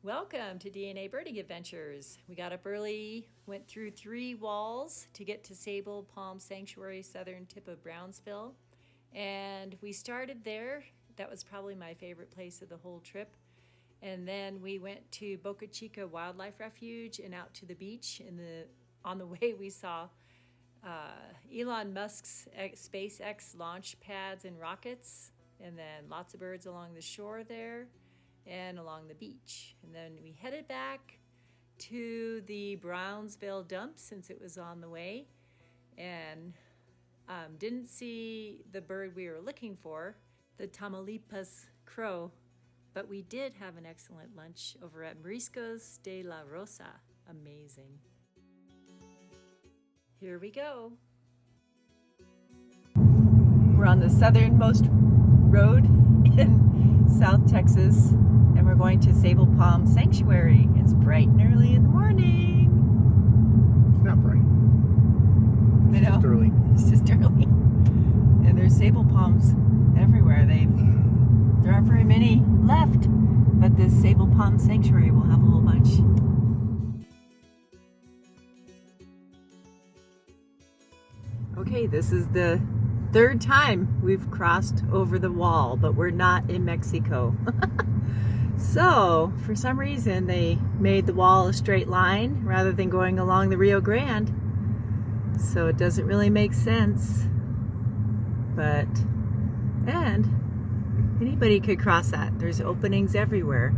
Welcome to DNA Birding Adventures. We got up early, went through 3 walls to get to Sabal Palm Sanctuary, southern tip of Brownsville. And we started there. That was probably my favorite place of the whole trip. And then we went to Boca Chica Wildlife Refuge and out to the beach. On the way, we saw Elon Musk's SpaceX launch pads and rockets, and then lots of birds along the shore there and along the beach. And then we headed back to the Brownsville dump since it was on the way, and didn't see the bird we were looking for, the Tamaulipas crow, but we did have an excellent lunch over at Mariscos de la Rosa. Amazing. Here we go. We're on the southernmost road in South Texas, and we're going to Sabal Palm Sanctuary. It's bright and early in the morning. It's not bright. I know. It's just early. It's just early. And there's Sabal palms everywhere. There aren't very many left, but this Sabal Palm Sanctuary will have a whole bunch. Okay, this is the 3rd time we've crossed over the wall, but we're not in Mexico. So, for some reason, they made the wall a straight line rather than going along the Rio Grande. So it doesn't really make sense. And anybody could cross that. There's openings everywhere.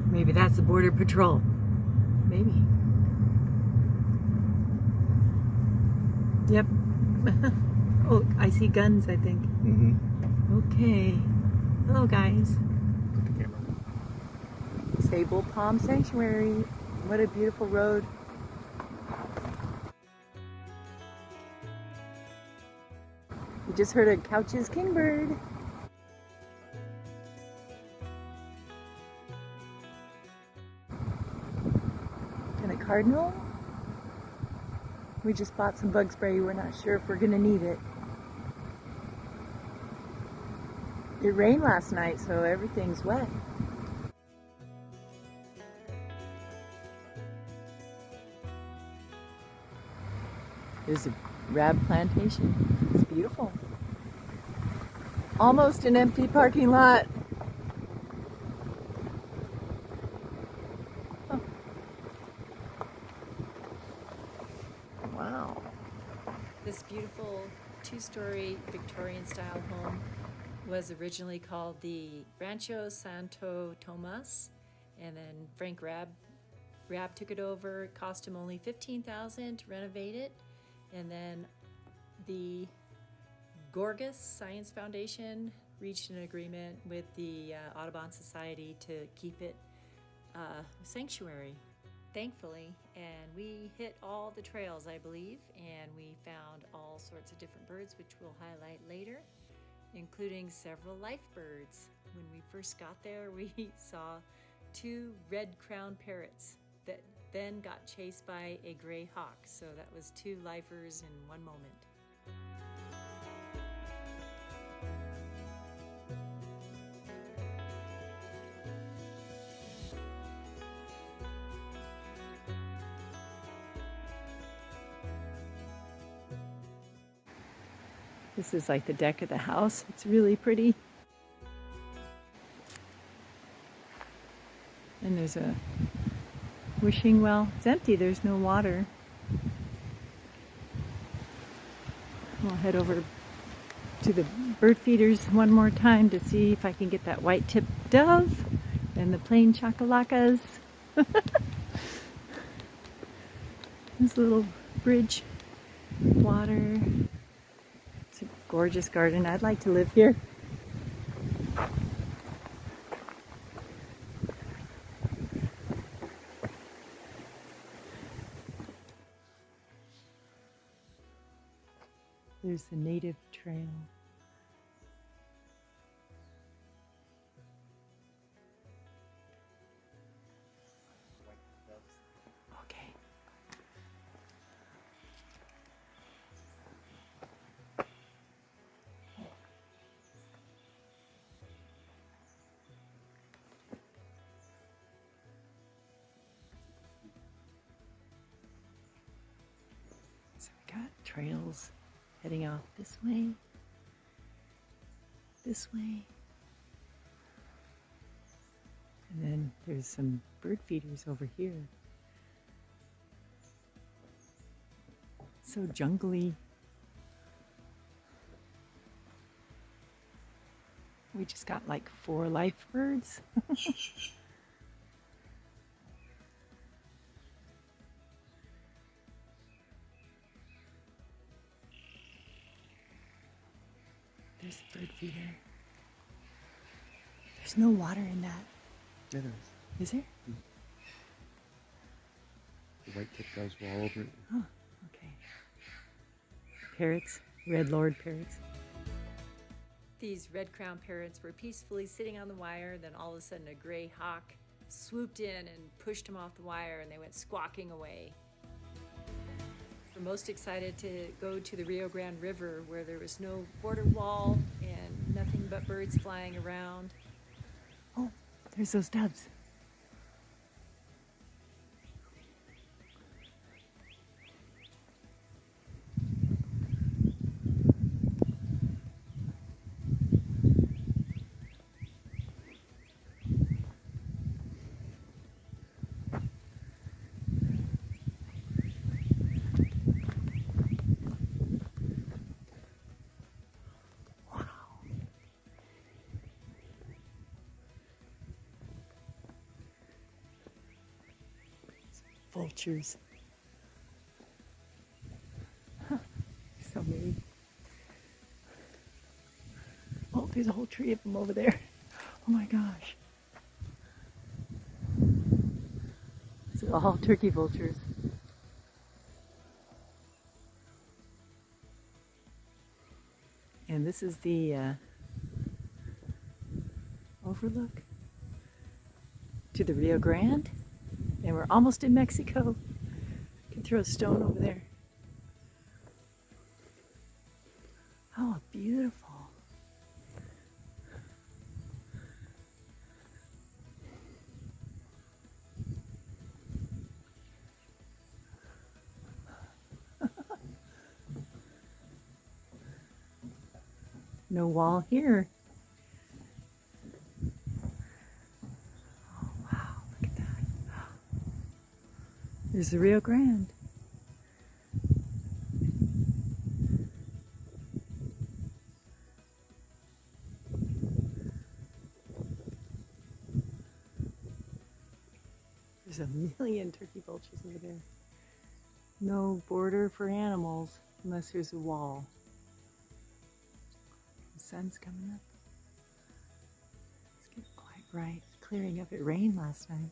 Maybe that's the Border Patrol. Maybe. Yep. Oh, I see guns, I think. Mm-hmm. Okay. Hello, guys. Put the camera. Sabal Palm Sanctuary. What a beautiful road. We just heard a Couch's kingbird. And a cardinal. We just bought some bug spray. We're not sure if we're gonna need it. It rained last night, so everything's wet. There's a rab plantation. It's beautiful. Almost an empty parking lot. Oh. Wow. This beautiful 2-story Victorian-style home was originally called the Rancho Santo Tomas, and then Frank Rab took it over. It cost him only $15,000 to renovate it, and then the Gorgas Science Foundation reached an agreement with the Audubon Society to keep it a sanctuary, thankfully. And we hit all the trails, I believe, and we found all sorts of different birds, which we'll highlight later, including several life birds. When we first got there, we saw 2 red-crowned parrots that then got chased by a gray hawk. So that was 2 lifers in one moment. This is like the deck of the house. It's really pretty. And there's a wishing well. It's empty, there's no water. We'll head over to the bird feeders one more time to see if I can get that white-tipped dove and the plain chacalacas. This little bridge, water. It's a gorgeous garden. I'd like to live here. There's the native trail. trails heading off this way, this way. And then there's some bird feeders over here. So jungly. We just got like 4 life birds. There's a bird feeder. There's no water in that. Yeah, there is. Is there? The white tip does all over it. Oh, okay. Parrots, red lord parrots. These red-crowned parrots were peacefully sitting on the wire, then all of a sudden a gray hawk swooped in and pushed them off the wire, and they went squawking away. We're most excited to go to the Rio Grande River, where there was no border wall and nothing but birds flying around. Oh, there's those doves. Vultures. Huh. So many. Oh, there's a whole tree of them over there. Oh my gosh. These are all turkey vultures. And this is the overlook to the Rio Grande. And we're almost in Mexico. You can throw a stone over there. Oh, beautiful. No wall here. There's the Rio Grande. There's a million turkey vultures over there. No border for animals unless there's a wall. The sun's coming up. It's getting quite bright. Clearing up. It rained last night.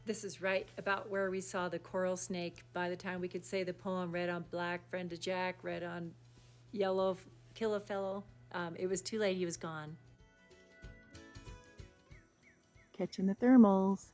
This is right about where we saw the coral snake. By the time we could say the poem, red on black, friend to Jack, red on yellow, kill a fellow, it was too late, he was gone. Catching the thermals.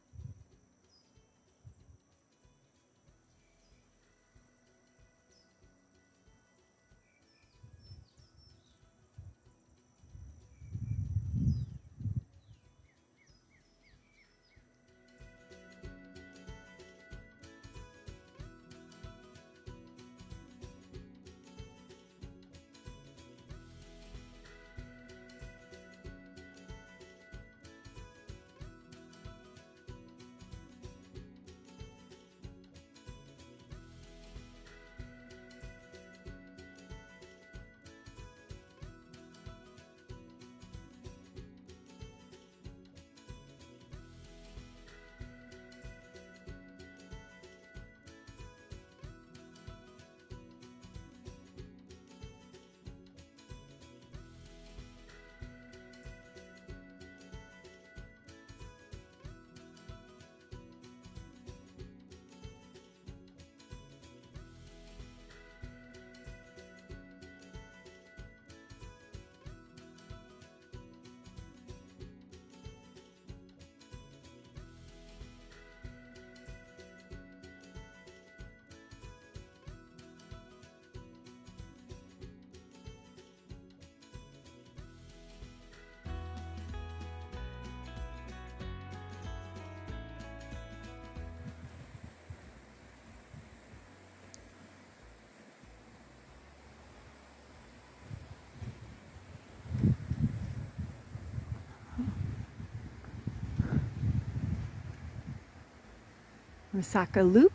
Resaca Loop.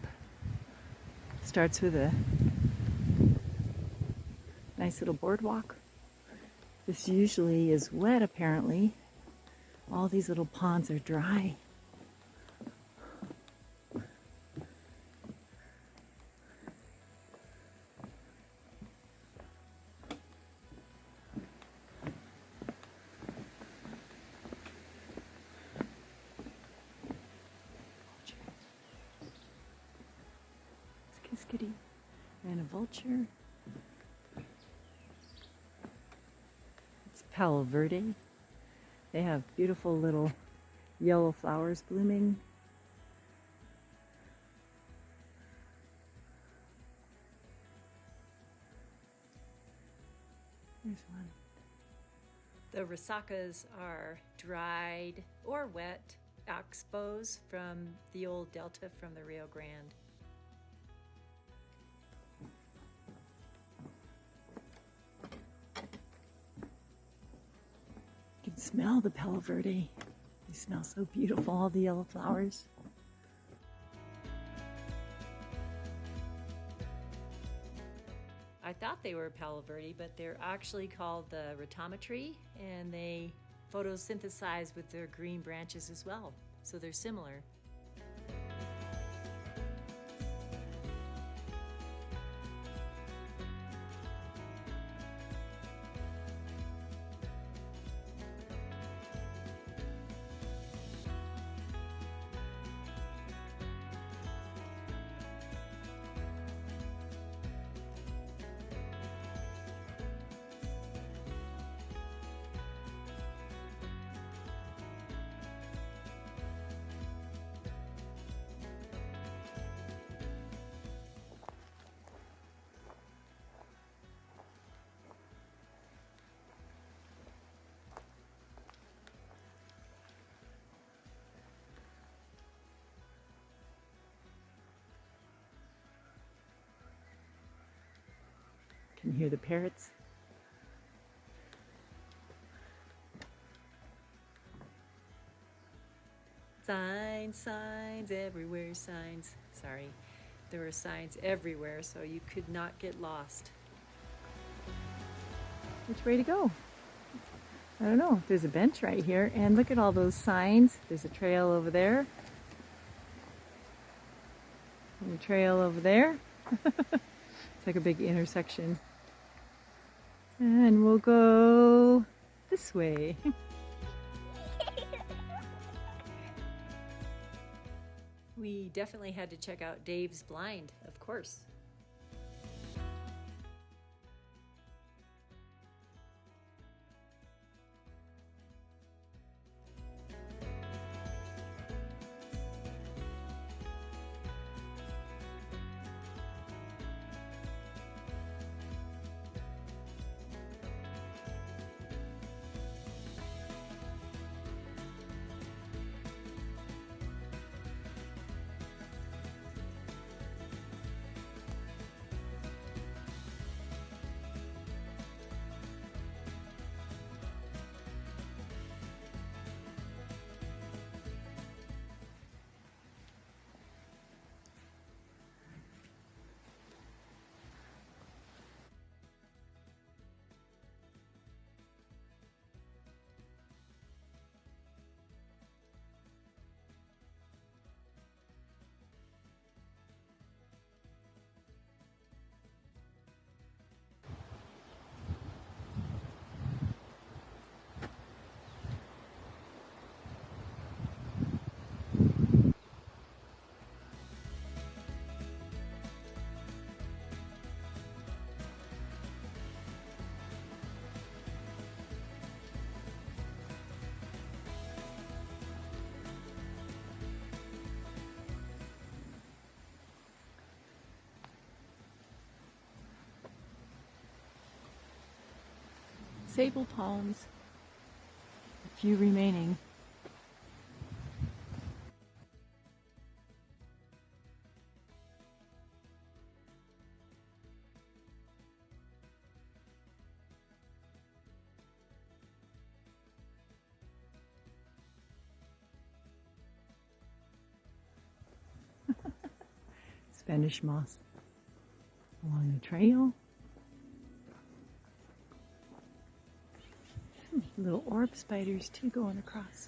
Starts with a nice little boardwalk. This usually is wet apparently. All these little ponds are dry. Kitty and a vulture. It's Palo Verde. They have beautiful little yellow flowers blooming. There's one. The resacas are dried or wet oxbows from the old delta from the Rio Grande. You can smell the Palo Verde. They smell so beautiful, all the yellow flowers. I thought they were Palo Verde, but they're actually called the ratama tree, and they photosynthesize with their green branches as well, so they're similar. Can you hear the parrots? Signs, signs, everywhere signs. Sorry, there were signs everywhere, so you could not get lost. Which way to go? I don't know. There's a bench right here, and look at all those signs. There's a trail over there. And a trail over there. It's like a big intersection. And we'll go this way. We definitely had to check out Dave's blind, of course. Sable palms, a few remaining. Spanish moss along the trail. Some little orb spiders too going across.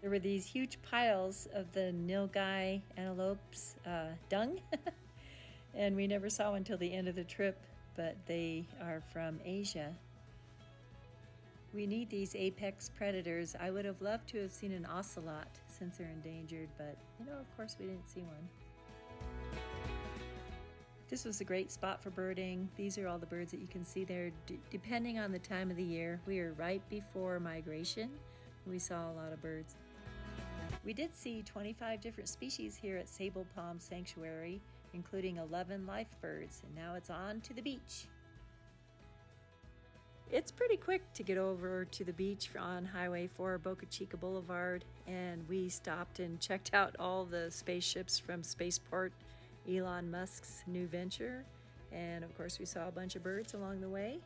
There were these huge piles of the nilgai antelope's dung, and we never saw one until the end of the trip, but they are from Asia. We need these apex predators. I would have loved to have seen an ocelot since they're endangered, but of course we didn't see one. This was a great spot for birding. These are all the birds that you can see there. Depending on the time of the year, we are right before migration. We saw a lot of birds. We did see 25 different species here at Sabal Palm Sanctuary, including 11 life birds, and now it's on to the beach. It's pretty quick to get over to the beach on Highway 4 Boca Chica Boulevard, and we stopped and checked out all the spaceships from Spaceport, Elon Musk's new venture, and of course we saw a bunch of birds along the way.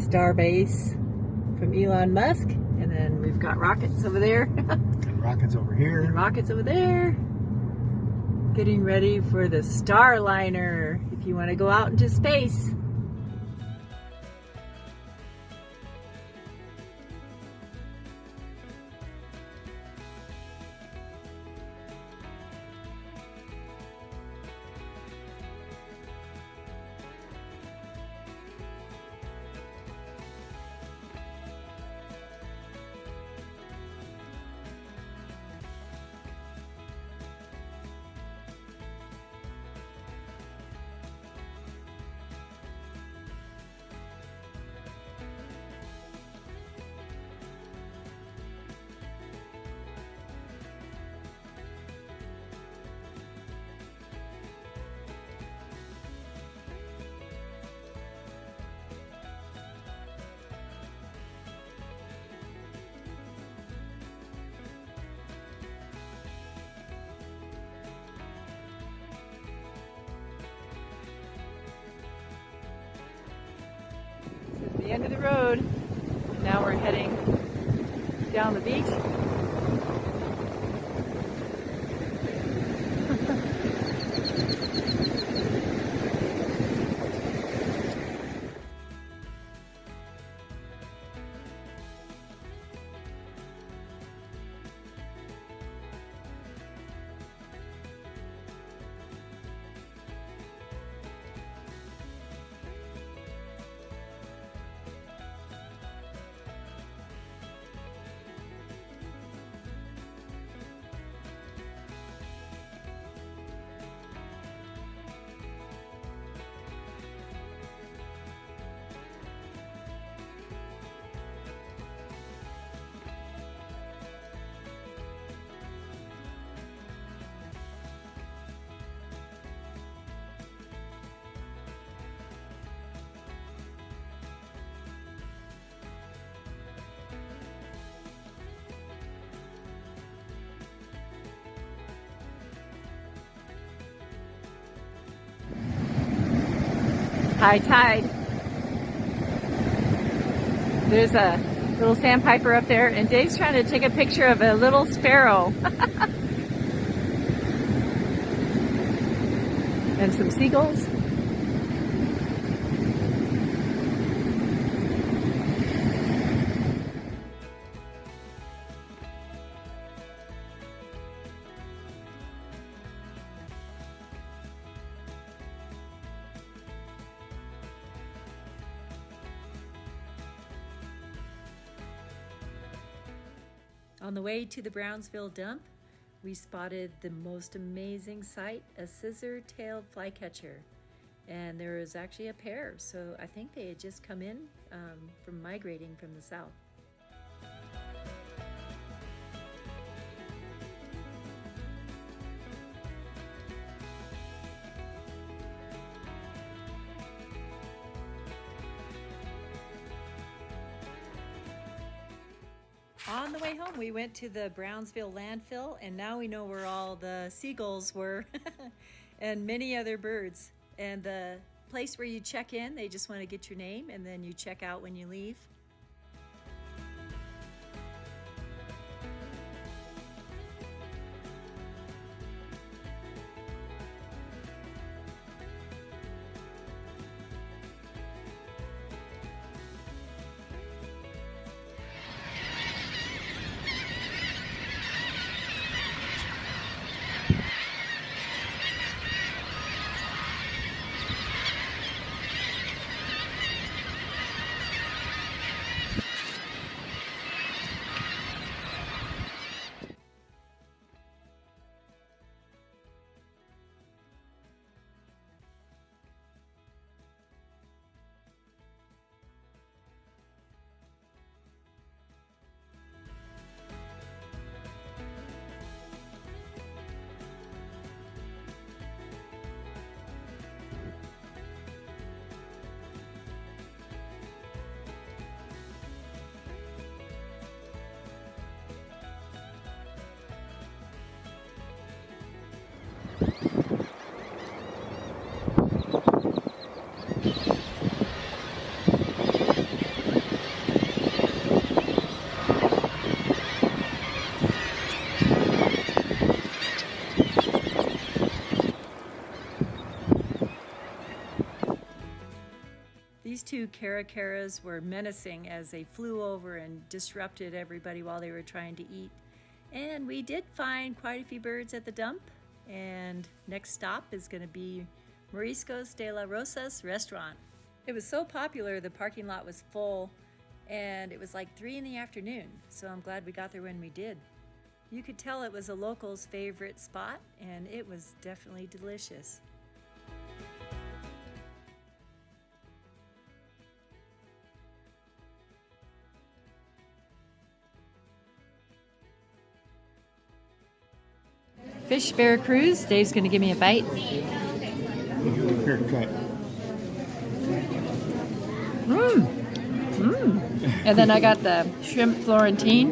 star base from Elon Musk. And then we've got rockets over there. And rockets over here. And rockets over there. Getting ready for the Starliner if you want to go out into space. This is the end of the road. Now we're heading down the beach. High tide. There's a little sandpiper up there, and Dave's trying to take a picture of a little sparrow. And some seagulls. On the way to the Brownsville dump, we spotted the most amazing sight, a scissor-tailed flycatcher. And there was actually a pair, so I think they had just come in from migrating from the south. On the way home, we went to the Brownsville landfill, and now we know where all the seagulls were and many other birds. And the place where you check in, they just want to get your name, and then you check out when you leave. two caracaras were menacing as they flew over and disrupted everybody while they were trying to eat. And we did find quite a few birds at the dump. And next stop is going to be Mariscos de la Rosa's restaurant. It was so popular, the parking lot was full, and it was like 3 in the afternoon, so I'm glad we got there when we did. You could tell it was a local's favorite spot, and it was definitely delicious. Fish Veracruz. Dave's going to give me a bite. Here, try it. And then I got the shrimp Florentine.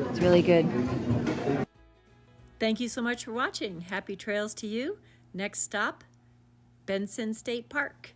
It's really good. Thank you so much for watching. Happy trails to you. Next stop, Benson State Park.